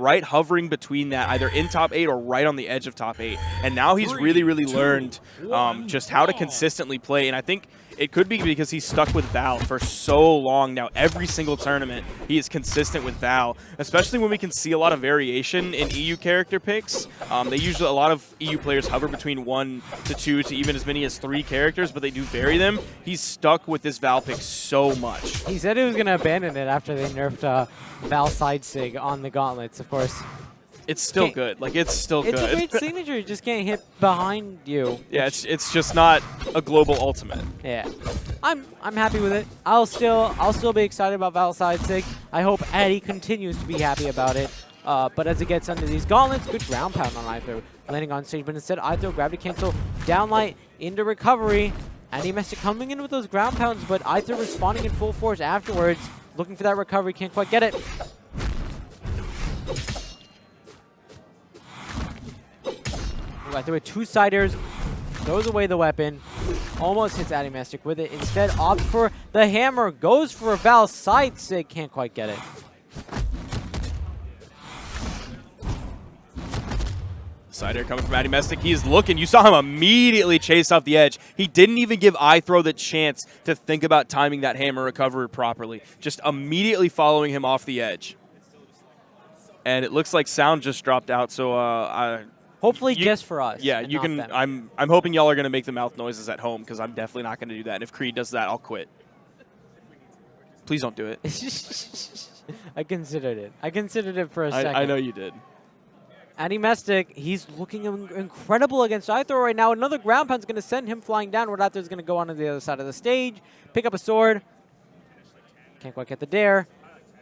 right hovering between that, either in top 8 or right on the edge of top 8. And now he's really learned just how to consistently play. And I think it could be because he's stuck with Val for so long now. Every single tournament, he is consistent with Val, especially when we can see a lot of variation in EU character picks. They usually, a lot of EU players hover between 1 to 2 to even as many as 3 characters, but they do vary them. He's stuck with this Val pick so much. He said he was going to abandon it after they nerfed Val side sig on the gauntlets, of course. It's still good. Like, it's still good. It's a great signature. You just can't hit behind you. Yeah, it's just not a global ultimate. Yeah, I'm happy with it. I'll still be excited about Val side sig. I hope Addy continues to be happy about it. But as it gets under these gauntlets, good ground pound on Ithro, landing on stage. But instead, Ithro gravity cancel, downlight into recovery. Addymestic coming in with those ground pounds, but Ithro responding in full force afterwards, looking for that recovery. Can't quite get it. Ithro with 2 side airs, throws away the weapon, almost hits Addymestic with it. Instead, opts for the hammer, goes for a Val side sig, can't quite get it. Side air coming from Addymestic. He is looking. You saw him immediately chase off the edge. He didn't even give Ithro the chance to think about timing that hammer recovery properly. Just immediately following him off the edge. And it looks like sound just dropped out, so hopefully just for us. Yeah, you can. I'm hoping y'all are going to make the mouth noises at home because I'm definitely not going to do that. And if Creed does that, I'll quit. Please don't do it. I considered it. I considered it for a second. I know you did. Addymestic, he's looking incredible against Ithro right now. Another ground pound's going to send him flying down. Where Ithro's going to go onto the other side of the stage, pick up a sword. Can't quite get the dare.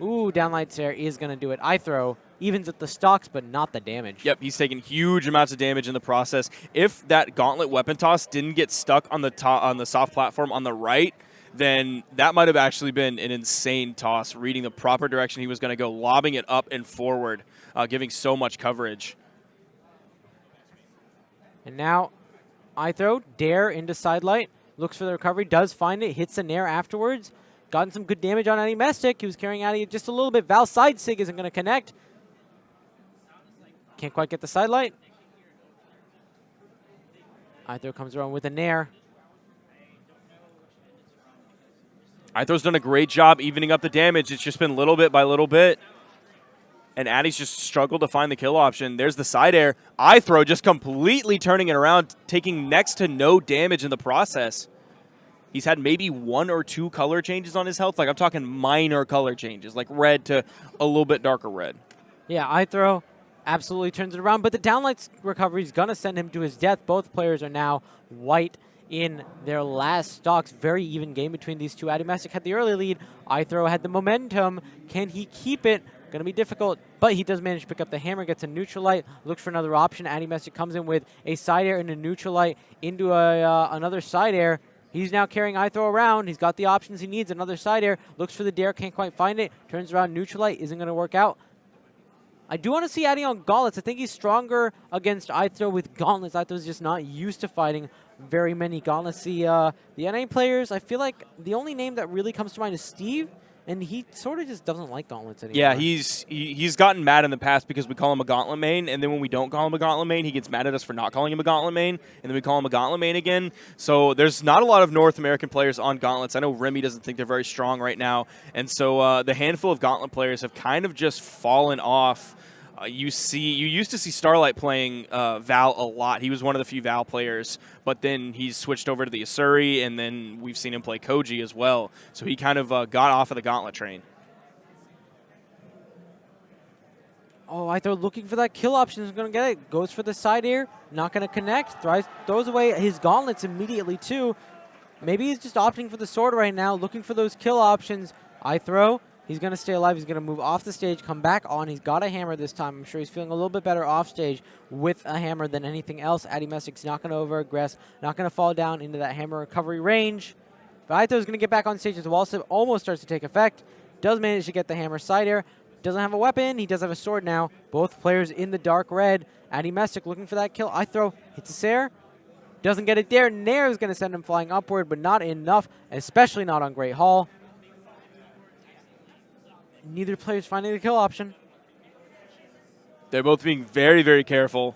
Ooh, downlight there is going to do it. Ithro evens at the stocks, but not the damage. Yep, he's taking huge amounts of damage in the process. If that gauntlet weapon toss didn't get stuck on the soft platform on the right, then that might have actually been an insane toss, reading the proper direction he was going to go, lobbing it up and forward, giving so much coverage. And now, Ithro, dare into sidelight, looks for the recovery, does find it, hits the nair afterwards. Gotten some good damage on Addymestic. He was carrying Addy just a little bit. Val side sig isn't going to connect. Can't quite get the sidelight. Ithro comes around with a nair. Ithro's done a great job evening up the damage. It's just been little bit by little bit. And Addy's just struggled to find the kill option. There's the side air. Ithro just completely turning it around, taking next to no damage in the process. He's had maybe 1 or 2 color changes on his health. Like, I'm talking minor color changes, like red to a little bit darker red. Yeah, Ithro absolutely turns it around. But the downlight recovery is going to send him to his death. Both players are now white in their last stocks. Very even game between these two. Addymestic had the early lead. Ithro had the momentum. Can he keep it? Going to be difficult, but he does manage to pick up the hammer, gets a neutral light, looks for another option. Addymestic comes in with a side air and a neutral light into another side air. He's now carrying Ithro around. He's got the options he needs. Another side air. Looks for the dare. Can't quite find it. Turns around. Neutral light. Isn't going to work out. I do want to see Addy on gauntlets. I think he's stronger against Ithro with gauntlets. Ithro's just not used to fighting very many gauntlets. The NA players, I feel like the only name that really comes to mind is Steve. And he sort of just doesn't like gauntlets anymore. Yeah, he's gotten mad in the past because we call him a gauntlet main, and then when we don't call him a gauntlet main, he gets mad at us for not calling him a gauntlet main, and then we call him a gauntlet main again. So there's not a lot of North American players on gauntlets. I know Remy doesn't think they're very strong right now, and so the handful of gauntlet players have kind of just fallen off. You used to see Starlight playing Val a lot. He was one of the few Val players, but then he's switched over to the Asuri, and then we've seen him play Koji as well. So he kind of got off of the Gauntlet train. Oh, Ithro looking for that kill option. Is going to get it. Goes for the side air. Not going to connect. Throws away his gauntlets immediately, too. Maybe he's just opting for the sword right now, looking for those kill options. Ithro. He's going to stay alive. He's going to move off the stage, come back on. He's got a hammer this time. I'm sure he's feeling a little bit better off stage with a hammer than anything else. Addymestic's not going to over-aggress, not going to fall down into that hammer recovery range. But Ithro's going to get back on stage as the wall slip almost starts to take effect. Does manage to get the hammer side air. Doesn't have a weapon. He does have a sword now. Both players in the dark red. Addymestic looking for that kill. Ithro hits a Sair. Doesn't get it there. Nair is going to send him flying upward, but not enough, especially not on Great Hall. Neither player's finding the kill option. They're both being very, very careful.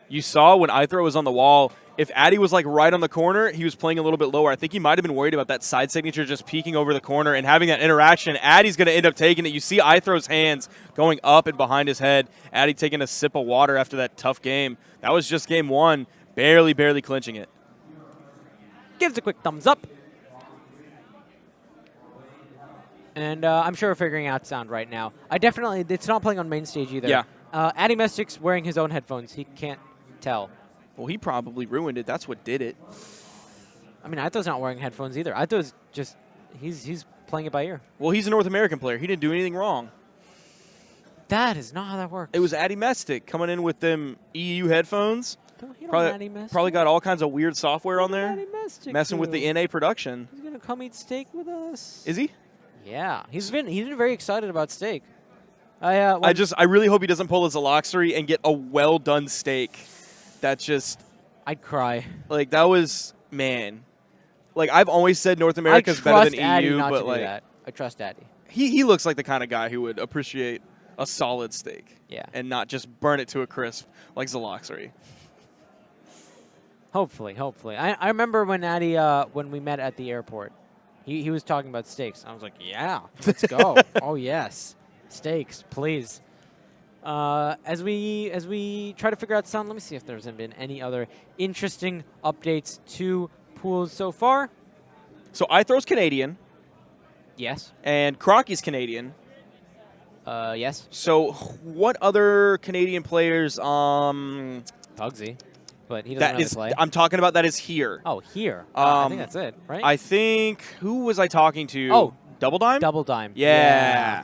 You saw when ithro was on the wall, if Addy was like right on the corner, he was playing a little bit lower. I think he might have been worried about that side signature just peeking over the corner and having that interaction. Addy's going to end up taking it. You see ithro's hands going up and behind his head. Addy taking a sip of water after that tough game. That was just game one, barely clinching it. Gives a quick thumbs up. And I'm sure we're figuring out sound right now. It's not playing on main stage either. Yeah. Addymestic's wearing his own headphones. He can't tell. Well, he probably ruined it. That's what did it. I mean, Ithro's not wearing headphones either. Ithro's just, he's playing it by ear. Well, he's a North American player. He didn't do anything wrong. That is not how that works. It was Addymestic coming in with them EU headphones. Probably got all kinds of weird software on there. Messing with the NA production. He's going to come eat steak with us. Is he? Yeah. He's been very excited about steak. I really hope he doesn't pull his Aloxery and get a well-done steak. That's just... I'd cry. Like, that was... Man. Like, I've always said North America's better than Addy EU, not but to like... do that. I trust Addy. He looks like the kind of guy who would appreciate a solid steak. Yeah. And not just burn it to a crisp like Zaloxery. Hopefully. I remember when Addy, when we met at the airport, he was talking about steaks. I was like, yeah, let's go. Oh, yes. Steaks, please. As we try to figure out sound, let me see if there's been any other interesting updates to pools so far. So ithro's Canadian. Yes. And Crocky's Canadian. Yes. So what other Canadian players? Pugsy, but he doesn't really play. I'm talking about that is here. Oh, here. I think that's it, right? I think, who was I talking to? Oh. Double Dime? Double Dime. Yeah.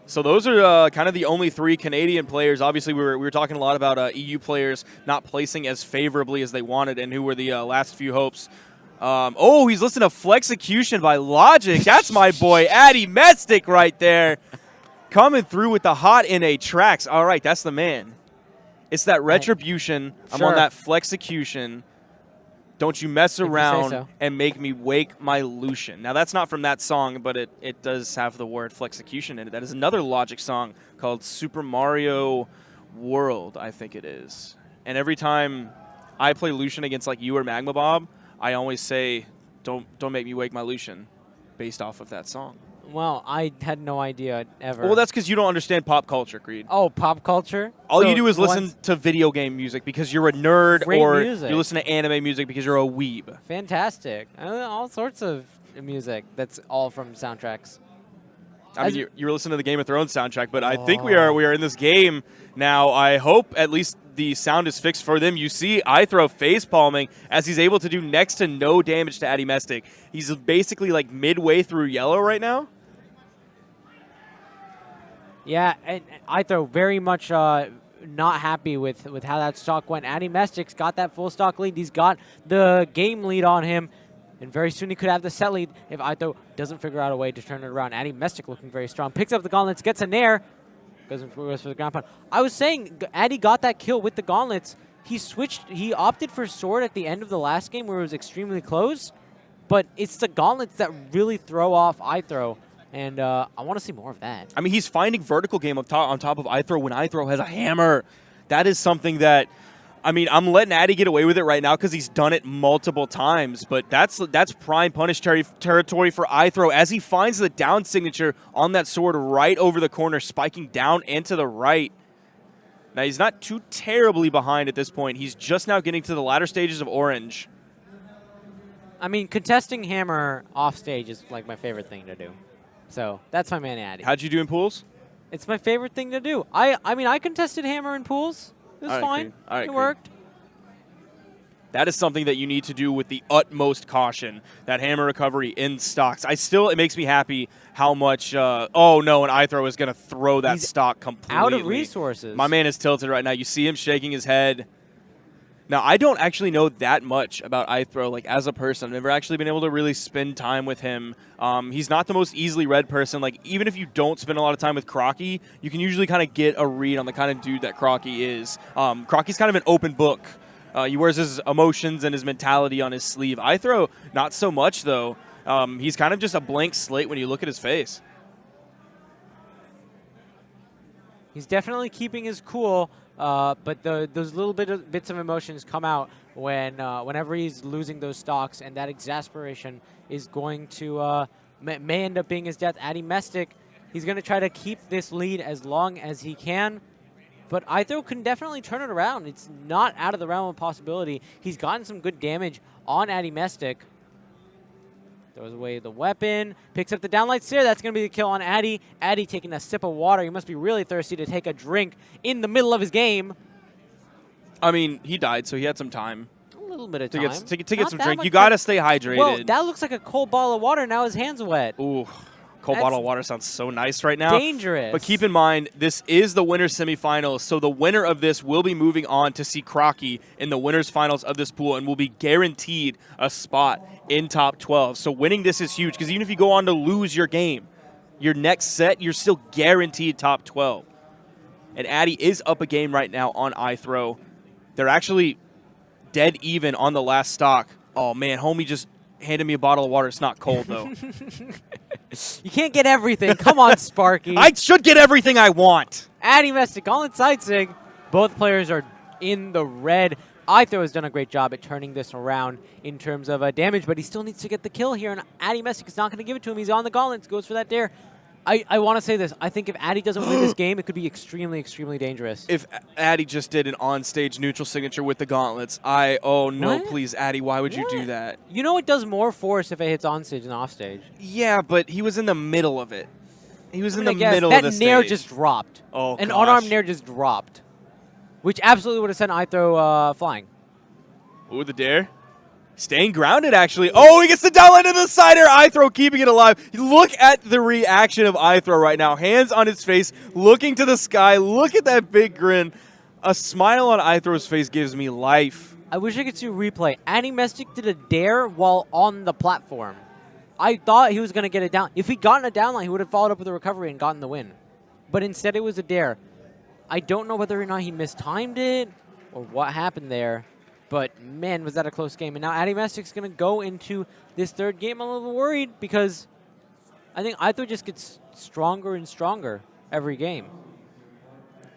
So those are kind of the only three Canadian players. Obviously, we were talking a lot about EU players not placing as favorably as they wanted and who were the last few hopes. He's listening to Flexecution by Logic. That's my boy, Addymestic right there. Coming through with the hot NA tracks. All right, that's the man. It's that Retribution. I'm on that Flexecution. Don't you mess around and make me wake my Lucian. Now, that's not from that song, but it does have the word Flexecution in it. That is another Logic song called Super Mario World, I think it is. And every time I play Lucian against like you or Magma Bob, I always say, don't make me wake my Lucian, based off of that song. Well, I had no idea ever. Well, that's because you don't understand pop culture, Creed. Oh, pop culture? All you do is listen to video game music because you're a nerd, or music. You listen to anime music because you're a weeb. Fantastic. All sorts of music that's all from soundtracks. I mean, you're listening to the Game of Thrones soundtrack, but I think we are in this game now. I hope at least the sound is fixed for them. You see ithro face palming as he's able to do next to no damage to Addymestic. He's basically like midway through yellow right now. Yeah, and ithro very much not happy with how that stock went. Addymestic's got that full stock lead. He's got the game lead on him. And very soon he could have the set lead if ithro doesn't figure out a way to turn it around. Addymestic looking very strong. Picks up the gauntlets, gets a nair. Goes for the ground pound. I was saying, Addy got that kill with the gauntlets. He opted for sword at the end of the last game where it was extremely close. But it's the gauntlets that really throw off ithro. And I want to see more of that. I mean, he's finding vertical game on top of ithro when ithro has a hammer. That is something that, I mean, I'm letting Addy get away with it right now because he's done it multiple times. But that's prime punish territory for ithro as he finds the down signature on that sword right over the corner, spiking down and to the right. Now, he's not too terribly behind at this point. He's just now getting to the latter stages of orange. I mean, contesting hammer off stage is like my favorite thing to do. So that's my man, Addy. How'd you do in pools? It's my favorite thing to do. I mean, I contested hammer in pools. It was fine. It worked. That is something that you need to do with the utmost caution, that hammer recovery in stocks. It makes me happy how much, and ithro is going to throw that stock completely. Out of resources. My man is tilted right now. You see him shaking his head. Now, I don't actually know that much about ithro, like, as a person. I've never actually been able to really spend time with him. He's not the most easily read person. Like, even if you don't spend a lot of time with Crocky, you can usually kind of get a read on the kind of dude that Crocky is. Crocky's kind of an open book. He wears his emotions and his mentality on his sleeve. ithro, not so much, though. He's kind of just a blank slate when you look at his face. He's definitely keeping his cool, but those little bits of emotions come out whenever he's losing those stocks, and that exasperation is going to may end up being his death. Addymestic, he's going to try to keep this lead as long as he can, but ithro can definitely turn it around. It's not out of the realm of possibility. He's gotten some good damage on Addymestic. Throws away the weapon, picks up the downlight stare. That's going to be the kill on Addy. Addy taking a sip of water. He must be really thirsty to take a drink in the middle of his game. I mean, he died, so he had some time. A little bit of time. To get some drink. You got to stay hydrated. Well, that looks like a cold bottle of water. Now his hand's wet. Ooh. Cold bottle of water sounds so nice right now. Dangerous. But keep in mind, this is the winner's semifinals, so the winner of this will be moving on to see Crocky in the winner's finals of this pool and will be guaranteed a spot in top 12. So winning this is huge, because even if you go on to lose your game, your next set, you're still guaranteed top 12. And Addy is up a game right now on ithro. They're actually dead even on the last stock. Oh, man, homie just handed me a bottle of water. It's not cold, though. You can't get everything. Come on, Sparky. I should get everything I want. Addymestic on side sig. Both players are in the red. ithro has done a great job at turning this around in terms of damage, but he still needs to get the kill here, and Addymestic is not going to give it to him. He's on the gauntlets, goes for that dare. I want to say this. I think if Addy doesn't win this game, it could be extremely, extremely dangerous. If Addy just did an on-stage neutral signature with the gauntlets, oh no, What? please, Addy, why would you do that? You know it does more force if it hits on stage than off stage. Yeah, but he was in the middle of it. He was in the middle that of the nair stage. just dropped. Oh, An gosh. unarmed nair just dropped, which absolutely would have sent ithro flying. Ooh, the dare. Staying grounded, actually. Oh, he gets the downline into the side air. ithro keeping it alive. Look at the reaction of ithro right now. Hands on his face, looking to the sky. Look at that big grin. A smile on ithro's face gives me life. I wish I could see a replay. Addymestic did a dare while on the platform. I thought he was going to get it down. If he'd gotten a downline, he would have followed up with a recovery and gotten the win. But instead, it was a dare. I don't know whether or not he mistimed it or what happened there. But, man, was that a close game. And now Addymestic's going to go into this third game. I'm a little worried because I think ithro just gets stronger and stronger every game.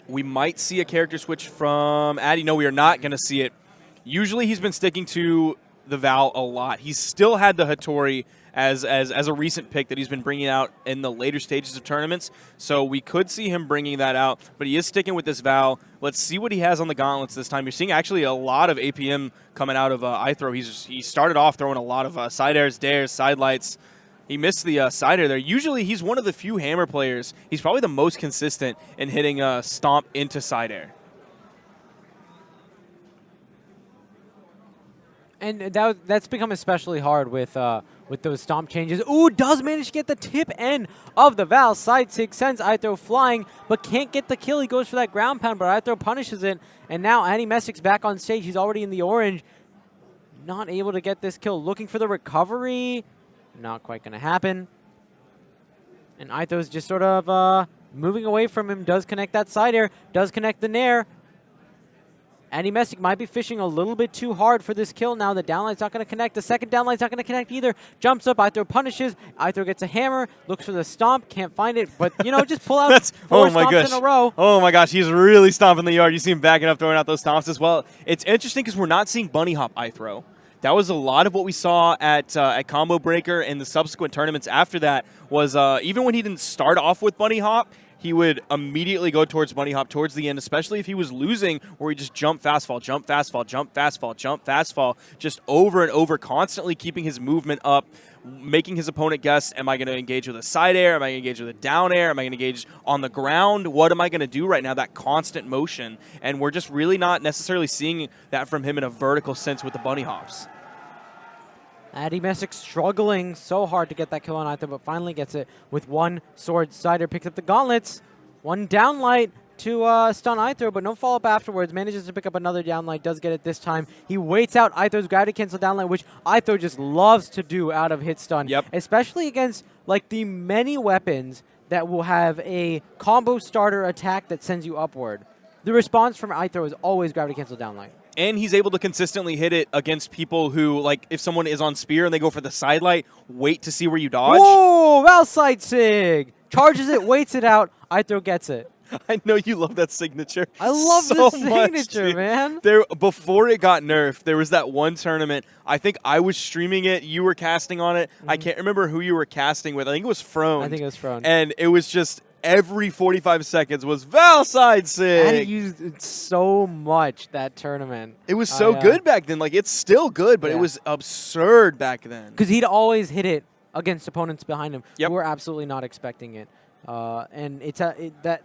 We might see a character switch from Addy. No, we are not going to see it. Usually he's been sticking to the Val a lot. He's still had the Hattori as a recent pick that he's been bringing out in the later stages of tournaments. So we could see him bringing that out, but he is sticking with this Val. Let's see what he has on the gauntlets this time. You're seeing actually a lot of APM coming out of ithro. He started off throwing a lot of side airs, dares, side lights. He missed the side air there. Usually he's one of the few hammer players. He's probably the most consistent in hitting a stomp into side air. And that's become especially hard with those stomp changes. Ooh, does manage to get the tip end of the Val. Side sig sends ithro flying, but can't get the kill. He goes for that ground pound, but ithro punishes it. And now Addymestic's back on stage. He's already in the orange. Not able to get this kill. Looking for the recovery. Not quite going to happen. And ithro's just sort of moving away from him. Does connect that side air. Does connect the nair. Addymestic might be fishing a little bit too hard for this kill now. The downline's not going to connect. The second downline's not going to connect either. Jumps up. ithro punishes. ithro gets a hammer. Looks for the stomp. Can't find it. But, you know, just pull out four stomps in a row. Oh, my gosh. He's really stomping the yard. You see him backing up, throwing out those stomps as well. It's interesting because we're not seeing bunny hop ithro. That was a lot of what we saw at Combo Breaker and the subsequent tournaments after that was even when he didn't start off with bunny hop, he would immediately go towards bunny hop towards the end, especially if he was losing, where he just jump, fast fall, jump, fast fall, jump, fast fall, jump, fast fall, just over and over, constantly keeping his movement up, making his opponent guess, am I going to engage with a side air? Am I going to engage with a down air? Am I going to engage on the ground? What am I going to do right now? That constant motion. And we're just really not necessarily seeing that from him in a vertical sense with the bunny hops. Addymestic struggling so hard to get that kill on ithro, but finally gets it with one sword. Sider picks up the gauntlets. One downlight to stun ithro, but no follow-up afterwards. Manages to pick up another downlight. Does get it this time. He waits out ithro's gravity cancel downlight, which ithro just loves to do out of hit stun. Yep. Especially against like the many weapons that will have a combo starter attack that sends you upward. The response from ithro is always gravity cancel downlight. And he's able to consistently hit it against people who, like, if someone is on spear and they go for the side light, wait to see where you dodge. Whoa! Val side sig! Charges it, waits it out. ithro gets it. I know you love that signature. I love so this much, signature, dude. man. Before it got nerfed, there was that one tournament. I think I was streaming it. You were casting on it. I can't remember who you were casting with. I think it was Frone. I think it was Frone. And it was just every 45 seconds was Val side sig. And he used it so much that tournament. It was so good back then. Like, it's still good, but Yeah. it was absurd back then. Because he'd always hit it against opponents behind him Yep. who were absolutely not expecting it. And that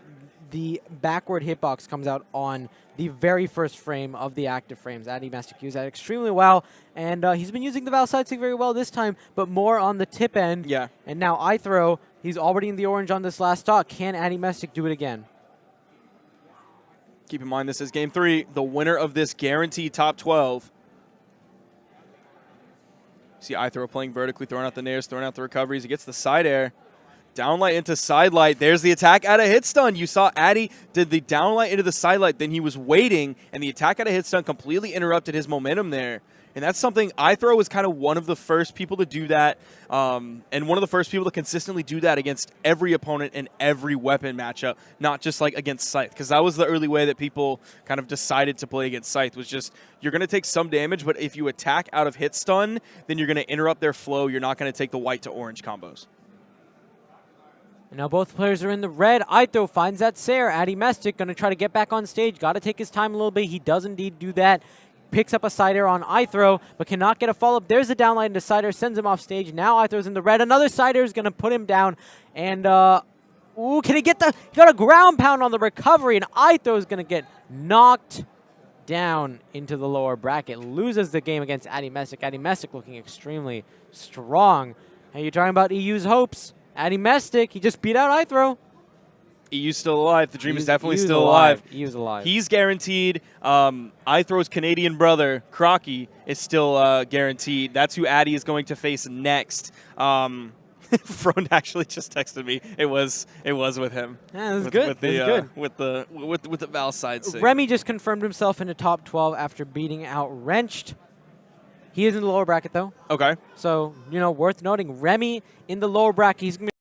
the backward hitbox comes out on the very first frame of the active frames. Addymestic used that extremely well, and he's been using the Val side sig very well this time, but more on the tip end. Yeah. And now ithrow, he's already in the orange on this last stock. Can Addymestic do it again? Keep in mind, this is game 3. The winner of this guaranteed top 12. See ithrow playing vertically, throwing out the nairs, throwing out the recoveries. He gets the side air. Downlight into side light. There's the attack out of hit stun. You saw Addy did the downlight into the side light. Then he was waiting, and the attack out of hit stun completely interrupted his momentum there. And that's something ithrow was kind of one of the first people to do that, and one of the first people to consistently do that against every opponent in every weapon matchup, not just like against Scythe, because that was the early way that people kind of decided to play against Scythe, was just you're going to take some damage, but if you attack out of hit stun, then you're going to interrupt their flow. You're not going to take the white to orange combos. And now both players are in the red. ithrow finds that Sair. Addymestic going to try to get back on stage. Got to take his time a little bit. He does indeed do that. Picks up a side air on ithrow, but cannot get a follow-up. There's the downlight into side air, sends him off stage. Now ithrow's in the red. Another side air is going to put him down. And, ooh, can he get the... He got a ground pound on the recovery, and ithrow's going to get knocked down into the lower bracket. Loses the game against Addymestic. Addymestic looking extremely strong. And you're talking about EU's hopes. Addymestic, he just beat out ithrow. EU's still alive. The dream is definitely still alive. EU's alive. He's guaranteed. Ithrow's Canadian brother, Crocky, is still guaranteed. That's who Addy is going to face next. Frone actually just texted me. It was with him. Yeah, that's good. That's good. With the Val side sig. Remy just confirmed himself in the top 12 after beating out Wrenched. He is in the lower bracket, though. Okay. So, worth noting. Remy in the lower bracket. He's going to